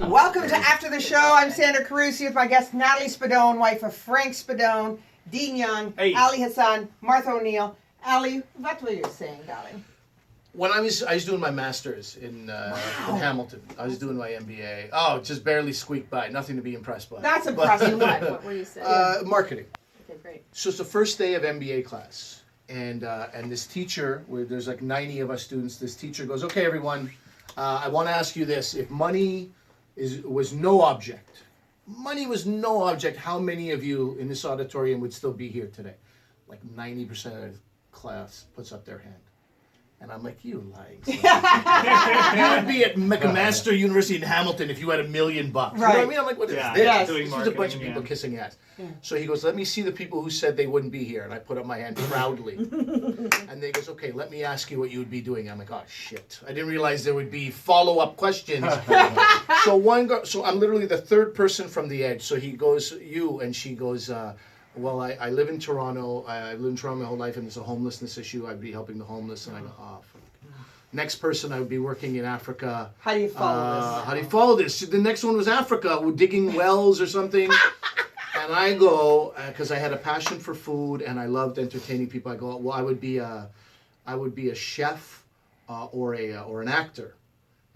Welcome to After the Show. I'm Sandra Carusi with my guest Natalie Spadone, wife of Frank Spadone, Dean Young, Ali Hassan, Martha O'Neill. Ali, what were you saying, darling? When I was doing my master's in Hamilton. I was doing my MBA. Oh, just barely squeaked by. Nothing to be impressed by. That's impressive. What were you saying? Marketing. Okay, great. So it's the first day of MBA class, and this teacher, where there's like 90 of us students, this teacher goes, "Okay, everyone, I want to ask you this: if money was no object, how many of you in this auditorium would still be here today?" Like 90% of the class puts up their hand. And I'm like, you lying son. You would be at McMaster University in Hamilton if you had $1 million. Right. You know what I mean? I'm like, what is this? Yes. This is a bunch of people kissing ass. Yeah. So he goes, let me see the people who said they wouldn't be here. And I put up my hand proudly. And they goes, okay, let me ask you what you would be doing. I'm like, oh, shit. I didn't realize there would be follow-up questions. So I'm literally the third person from the edge. So he goes, you, and she goes, well, I live in Toronto. I lived in Toronto my whole life, and there's a homelessness issue. I'd be helping the homeless. And I go, oh, fuck. Next person, I would be working in Africa. How do you follow this? How do you follow this? The next one was Africa. We're digging wells or something. And I go, because I had a passion for food and I loved entertaining people. I go, well, I would be a chef or an actor.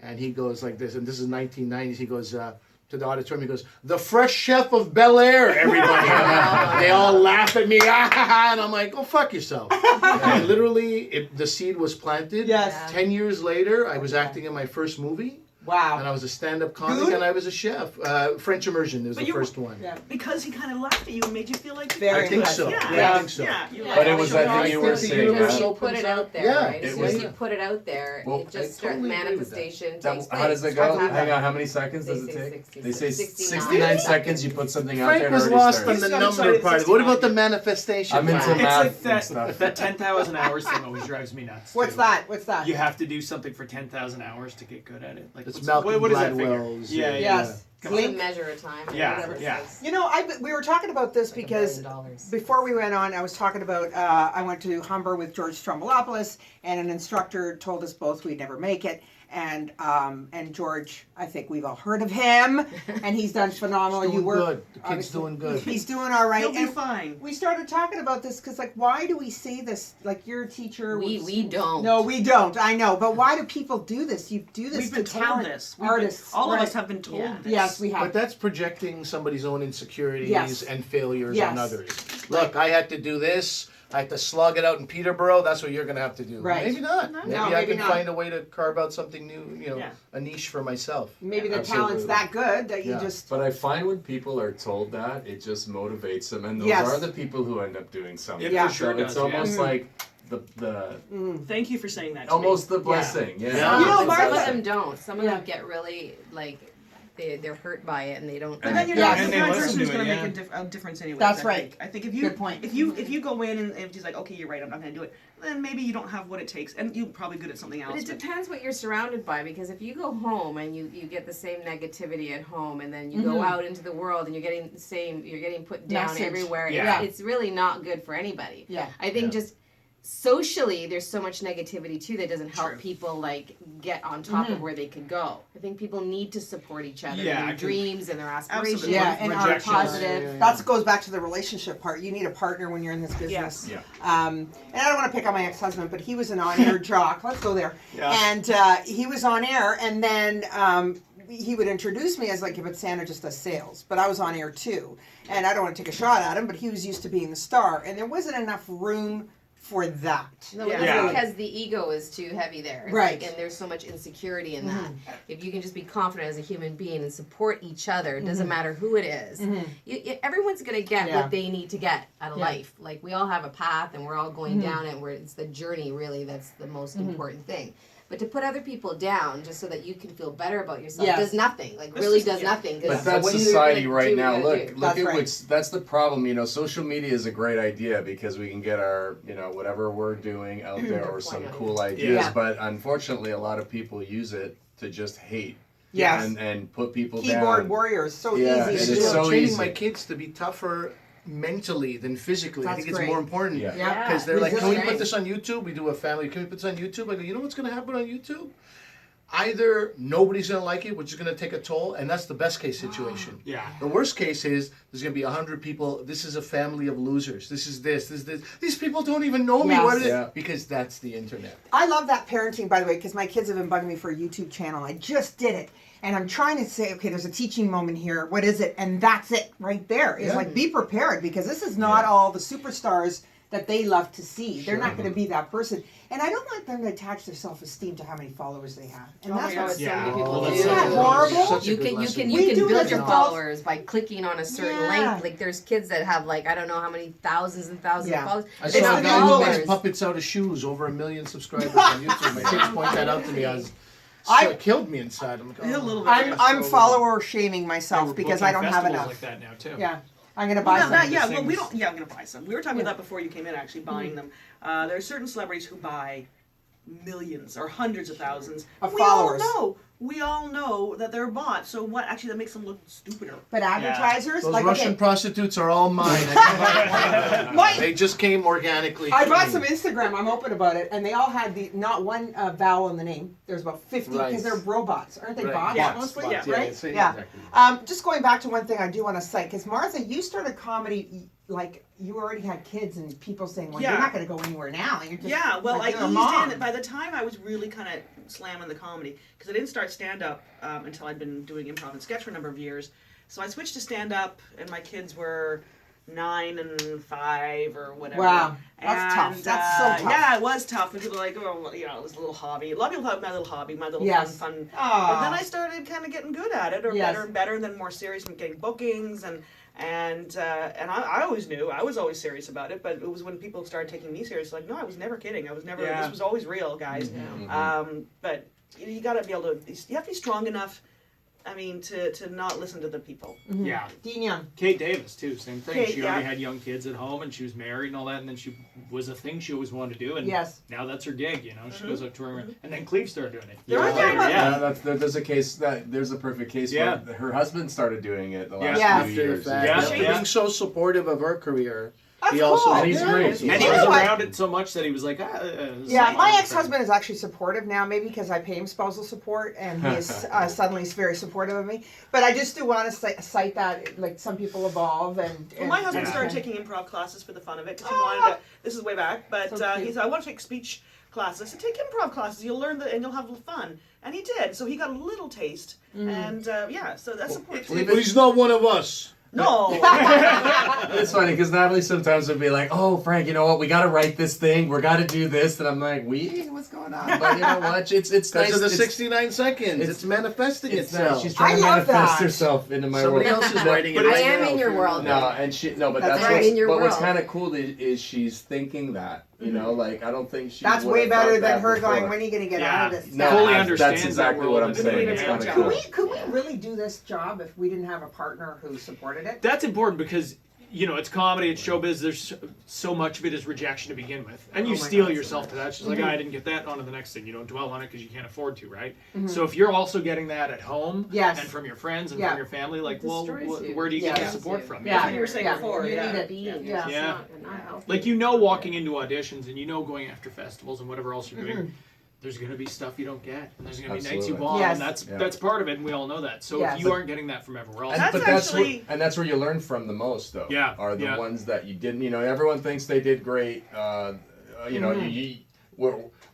And he goes like this, and this is 1990s. He goes to the auditorium. He goes, the fresh chef of Bel Air. Everybody, they all laugh at me, and I'm like, go fuck yourself. And literally, the seed was planted. Yes. 10 years later, I was acting in my first movie. Wow. And I was a stand-up comic, and I was a chef. French Immersion was the first one. Yeah. Because he kind of laughed at you and made you feel like Very I think so. Yeah. I think so. But it was, I think you were saying, You put it out there, right? As soon as Yeah. you put it out there, Well, it just I totally agree with manifestation that, takes place. how does it go? That's Hang on, how many seconds does it They take? say They say 69. 69 seconds, you put something out there Frank and was already lost starts. on the I'm number sorry, part. it's What about the 69. manifestation? I'm into part? math and It's stuff. like that 10,000 hours thing always drives me nuts. What's too. that? What's that? You have to do something for 10,000 hours to get good at it. Like It's what's- Malcolm what is that figure? Gladwell's, Yeah, yeah. Yes. It's a measure of time. Or Yeah, whatever it yeah. says. You know, we were talking about this Like $1 because billion. before we went on, I was talking about I went to Humber with George Stroumboulopoulos, and an instructor told us both we'd never make it. And George, I think we've all heard of him, and he's done phenomenal. He's doing You were good. The kid's obviously- doing good. He's doing all right. He'll be And fine. we started talking about this because, like, why do we say this? Like, you're a teacher. We don't. No, we don't. I know, but why do people do this? You do this We've been to told talent this. artists. All of right. us have been told Yeah. this. Yes, we have. But that's projecting somebody's own insecurities Yes. and failures Yes. on others. Look, I had to do this. I had to slog it out in Peterborough. That's what you're going to have to do. Right. Maybe not. No, Maybe no, I maybe can not. find a way to carve out something new, Yeah. a niche for myself. Maybe the Absolutely. talent's that good that you Yeah. just. But I find when people are told that, it just motivates them, and those Yes. are the people who end up doing something. It Yeah. for sure So it's does, almost yeah. like the Thank you for saying that to almost me. the blessing. Yeah. Yeah. You know, But some Martha- of them don't. Some of Yeah. them get really like they're hurt by it and they don't. But then you're Yeah. not And the they kind of listen person who's to it, going to yeah. make a difference anyway. That's right. I think if you Good point. if you go in and if she's like, okay, you're right, I'm not going to do it, then maybe you don't have what it takes, and you're probably good at something else. But it depends what you're surrounded by, because if you go home and you get the same negativity at home, and then you go out into the world and you're getting put down Message. everywhere, Yeah. it's really not good for anybody. Yeah. I think Yeah. just socially there's so much negativity too that doesn't help True. people like get on top of where they could go. I think people need to support each other Yeah, in I their can- dreams and their aspirations. Absolutely. Yeah, and are Rejection. positive. That goes back to the relationship part. You need a partner when you're in this business. Yes. Yeah. And I don't want to pick on my ex-husband, but he was an on-air jock. Let's go there. Yeah. And he was on air, and then he would introduce me as like, but Sandra just does sales. But I was on air too. And I don't want to take a shot at him, but he was used to being the star. And there wasn't enough room for that. No, Yeah. it's Yeah. because the ego is too heavy there. It's Right. like, and there's so much insecurity in that. If you can just be confident as a human being and support each other, it doesn't matter who it is. Everyone's going to get Yeah. what they need to get out of Yeah. life. Like, we all have a path and we're all going down it, where it's the journey really that's the most important thing. But to put other people down just so that you can feel better about yourself Yes. does nothing. Like, That's really just- does yeah. nothing. 'Cause But that's what you're society gonna right do, now. you're gonna do. Look That's at right. what's that's the problem. You know, social media is a great idea because we can get our, whatever we're doing out there or some point. cool ideas. Yeah. But unfortunately, a lot of people use it to just hate Yes. and put people Keyboard down. warriors, so Yeah, easy and to it's do. so training easy. my kids to be tougher mentally than physically. I That's think it's great. more important. Yeah. Because they're like, can we Resilience. put this on YouTube? We do a family. Can we put this on YouTube? I go, you know what's going to happen on YouTube? either nobody's gonna like it, which is gonna take a toll, and that's the best case situation. Yeah. The worst case is there's gonna be 100 people. This is a family of losers. This is this. These people don't even know me. Yes. What is it? Yeah. Because that's the internet. I love that parenting, by the way, because my kids have been bugging me for a YouTube channel. I just did it. And I'm trying to say, okay, there's a teaching moment here. What is it? And that's it right there. It's like, be prepared, because this is not all the superstars that they love to see. They're not going to be that person. And I don't want them to attach their self-esteem to how many followers they have. And that's God, what so many people Oh, do. Isn't that horrible? Such a You good can lesson. We do build this your as followers by clicking on a certain Yeah. link. Like there's kids that have like I don't know how many thousands and thousands Yeah. of followers. I They're saw a not guy who followers. makes puppets out of shoes, over 1 million subscribers on YouTube. My kids point that out to me. It killed me inside. I'm like, A oh. little bit. I'm So- follower shaming We're myself because booking I don't have festivals enough. like that now too. Yeah. I'm going to buy Yeah, some. that, yeah. these Well, we things. don't. Yeah, I'm gonna buy some. We were talking about that before you came in. Actually, buying them. There are certain celebrities who buy millions or hundreds of thousands Of we followers. all know. We all know that they're bots. So what? Actually, that makes them look stupider. But advertisers, Those like, Russian okay, prostitutes are all mine. They just came organically. I to bought me. some Instagram. I'm open about it, and they all had the not one vowel in the name. There's about 50 because Right. they're robots, aren't they? Right. Bots Bots, mostly, bots, right? it's- Yeah. exactly. Just going back to one thing I do want to cite, because Martha, you started comedy like you already had kids, and people saying, "Well, Yeah. you're not going to go anywhere now." And you're just, Yeah, well, like, I you're a mom. eased in. By the time I was really kind of slamming the comedy, because I didn't start stand up until I'd been doing improv and sketch for a number of years. So I switched to stand up, and my kids were 9 and 5 or whatever. Wow, that's tough. That's so tough. Yeah, it was tough. And people were like, oh, well, it was a little hobby. A lot of people thought my little hobby, my little Yes. fun. Aw. But then I started kind of getting good at it, or Yes. better and better, and then more serious and getting bookings and I always knew I was always serious about it, but it was when people started taking me serious, like, no, I was never kidding. I was never. Yeah. This was always real, guys. But you got to be able to. You have to be strong enough. I mean, to not listen to the people. Yeah. Dean Young. Kate Davis too, same thing. Kate, She already yeah. had young kids at home, and she was married and all that, and then she was a thing she always wanted to do, and Yes. now that's her gig. You know, she goes out touring, and then Cleve started doing it. There years are- later, yeah. There's a case there's a perfect case Yeah. where her husband started doing it the last Yeah. few After the years. fact, Yeah. after Yeah. being so supportive of her career, That's he also cool. And he's Yeah. great. And he You was know what? around it so much that he was like, Yeah, my ex-husband is actually supportive now, maybe because I pay him spousal support, and he is suddenly is very supportive of me. But I just do want to cite that, like, some people evolve, and Well, my husband Yeah. started taking improv classes for the fun of it because he wanted to. This is way back, but So cute. he said, "I want to take speech classes." I said, "Take improv classes. You'll learn and you'll have fun." And he did. So he got a little taste, and yeah, so that's support. But he's not one of us. No. It's funny because Natalie sometimes would be like, "Oh, Frank, you know what? We got to write this thing. We're got to do this," and I'm like, What's going on?" But you know what? It's Because nice. of the it's, 69 seconds. It's manifesting it's nice. itself. She's trying to I love manifest that. herself into my Somebody world. else is writing it I right am now in your for- world. No, but That's that's right. what's, In your but what's world. kind of cool is she's thinking that. You know, like I don't think she. that's would way have better thought than that her before. going, "When are you going to get Yeah. out of this?" No, Fully that's understands exactly that what world I'm and saying. doing It's it. kind of Yeah. cool. Could we really do this job if we didn't have a partner who supported it? That's important because it's comedy, it's showbiz. There's so much of it is rejection to begin with, and you Oh my steel God, yourself to that. She's like, I didn't get that. On to the next thing. You don't dwell on it because you can't afford to, right? Mm-hmm. So if you're also getting that at home, Yes. and from your friends and Yeah. from your family, like, It well, destroys you. where do you get Yes. the support from? Yeah. Like you were saying before, You yeah. need it. Being, Yeah. it's Yeah. not healthy. Like walking into auditions and going after festivals and whatever else you're Mm-hmm. doing. There's going to be stuff you don't get, and there's going to be nights you Absolutely. bomb, Yes. and that's Yeah. that's part of it, and we all know that. So Yes. if you aren't getting that from everywhere else, That's That's actually- where you learn from the most, though. Yeah, Are the yeah. ones that you didn't. Everyone thinks they did great.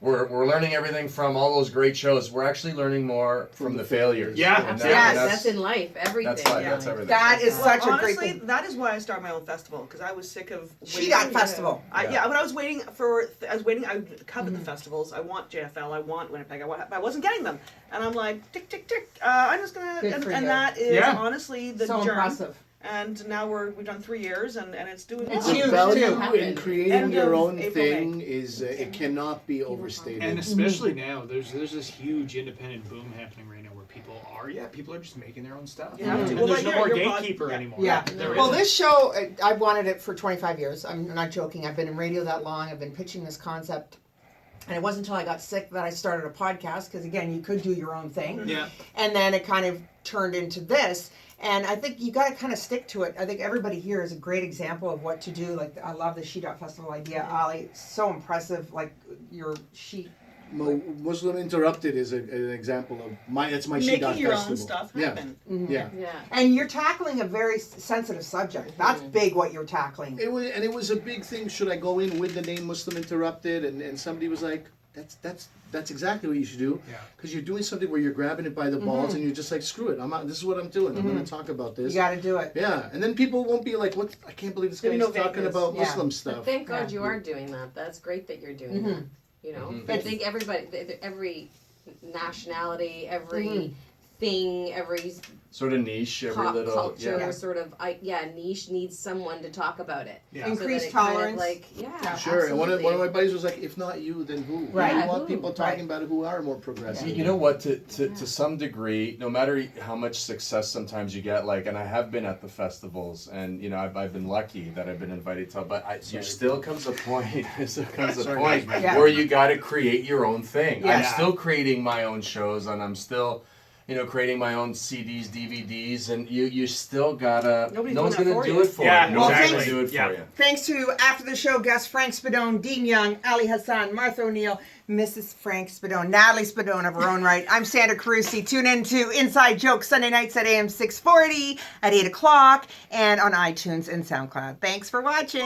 We're learning everything from all those great shows. We're actually learning more from the failures. Yeah. And Yes. That's in life. Everything. That's life. Yeah. That's everything. That is Well, such a great honestly, thing. that is why I started my own festival because I was sick of. She got festival. Yeah, but I was waiting. I covered the festivals. I want JFL. I want Winnipeg. I wasn't getting them, and I'm like, tick, tick, tick. I'm just gonna. Good And for you. that is Yeah. honestly the So germ. impressive. And now we've done 3 years, and it's doing It's well. huge, The value too. in creating End your of own April, thing is it cannot be overstated. and especially now, there's this huge independent boom happening right now where people are just making their own stuff. You have to. And Well, there's no like more your pod- gatekeeper yeah. anymore. Yeah. There Well, isn't. this show, I've wanted it for 25 years. I'm not joking. I've been in radio that long. I've been pitching this concept. And it wasn't until I got sick that I started a podcast because, again, you could do your own thing. Yeah. And then it kind of turned into this. And I think you got to kind of stick to it. I think everybody here is a great example of what to do. Like, I love the She Dot Festival idea. Ali, so impressive. Like, your She Muslim Interrupted is an example of it's my Making Shidduch your festival. own stuff Yeah. happen. Yeah. Yeah. And you're tackling a very sensitive subject. That's big what you're tackling. It was a big thing. Should I go in with the name Muslim Interrupted? And somebody was like, that's exactly what you should do. Yeah. Because you're doing something where you're grabbing it by the balls and you're just like, screw it. This is what I'm doing. I'm going to talk about this. You got to do it. Yeah, and then people won't be like, "What? I can't believe this There'll guy's be no talking vagueness. about Yeah. Muslim But stuff." thank God Yeah. you are doing that. That's great that you're doing that. You know, I think everybody, every nationality, every thing, every Sort of niche, every pop little culture yeah. sort of niche needs someone to talk about it. Yeah. So that Increased it kind of tolerance. like, yeah, Sure, and one of absolutely. my buddies was like, "If not you, then who?" Right. You Yeah, want who? people talking Right. about it who are more progressive. You know what? To some degree, no matter how much success sometimes you get, like, and I have been at the festivals, and you know, I've been lucky that I've been invited to. But there still comes a point. Sorry, guys. Yeah. Where you got to create your own thing. Yeah. I'm still creating my own shows, and I'm still, you know, creating my own CDs, DVDs, and you still gotta. Nobody's no one's doing that gonna for do you. it for Yeah, you. No one's exactly. gonna do it Yeah. for you. Thanks to after the show guests Frank Spadone, Dean Young, Ali Hassan, Martha O'Neill, Mrs. Frank Spadone, Natalie Spadone of her own right. I'm Sandra Carusi. Tune in to Inside Jokes Sunday nights at AM 640 at 8 o'clock and on iTunes and SoundCloud. Thanks for watching.